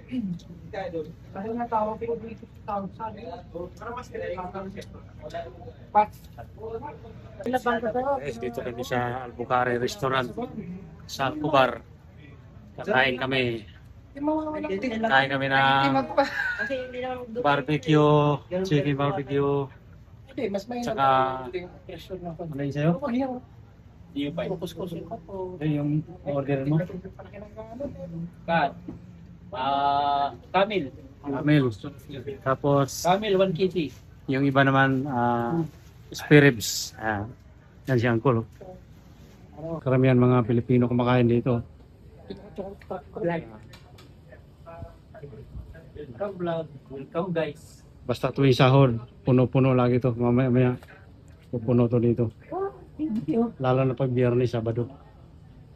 Kasi natawag ko dito sa tawag para mas Pat. Ilan ka to? Guys, dito kami sa Albuquerque Restaurant sa Albubar. Kakain kami. Kain kami ng barbecue, chicken barbecue. Mas may Tsaka, ano yung sa'yo? Iyo pa. Focus ko sa Yung order mo? Kat. Camel. Camel. Tapos, Camel 1 kg. yung iba naman, spare ribs. Yan si Uncle. Karamihan mga Pilipino kumakain dito. Welcome vlog. Welcome guys. Basta tuwing sahod, puno-puno lagi to. Mamaya pupuno to dito. Lalo na pag Biyernes, Sabado.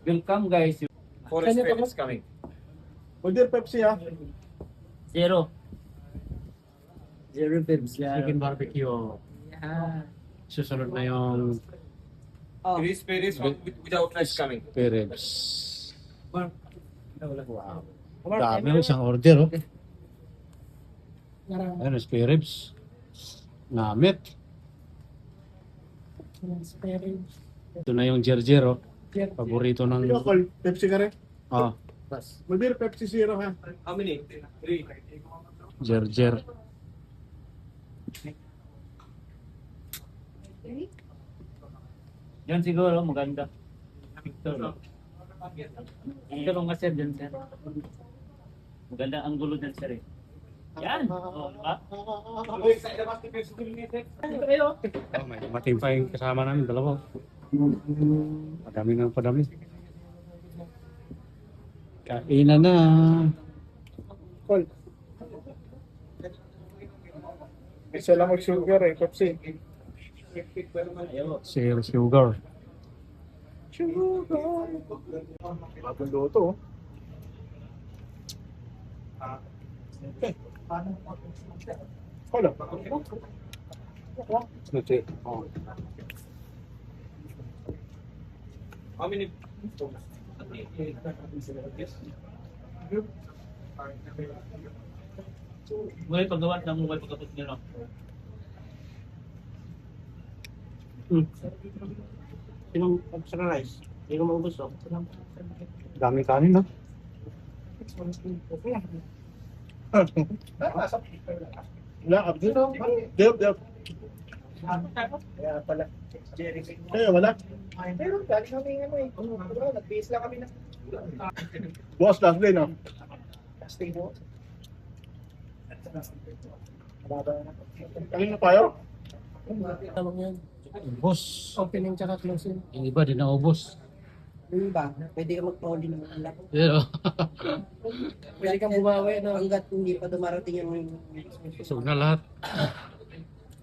Welcome guys. Forest is coming. Order Pepsi ah. Zero. Zero bibs. Chicken barbecue. Susunod na yung Crispy without rice coming. spare ribs. Wow. Dami oh, isang order oh. Ayun, spare ribs. Namit. Ito na yung Jerjer oh. Paborito ng... Local, Pepsi ka rin. Ah, Order Pepsi Zero ha. How many? 3. Jerjer. Yan siguro maganda. Victor. Ito mga sir dyan sir. Maganda ang gulo dyan sir eh. Yan. Oh, diba? Oh, may dumating pa yung kasama namin, dalawa. Padami ng padami. Kainan na. Call. Isa lang mag-sugar eh, Pepsi. Ayaw. Zero sugar. Bagong luto oh. Hold up. Luti. Oh. How many? Muli paggawa ng mobile pagkapot nyo no? Sinong extra rice? Hindi ko maubos oh. Daming kanin no? Wala ka dito. Dep. Kaya pala. Jerry. Kaya wala. Pero galing kami ano eh. Nag-base lang kami na. Bukas last day no. Stay mo. Kanina tayo? Tawag yan. Ubos. Opening tsaka closing. Yung iba din naubos. Yung iba, pwede ka mag-prodi ng alak. Pero, Pwede kang bumawi no? Hanggat hindi pa dumarating yung... busog na lahat.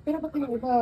Pero pati yung iba,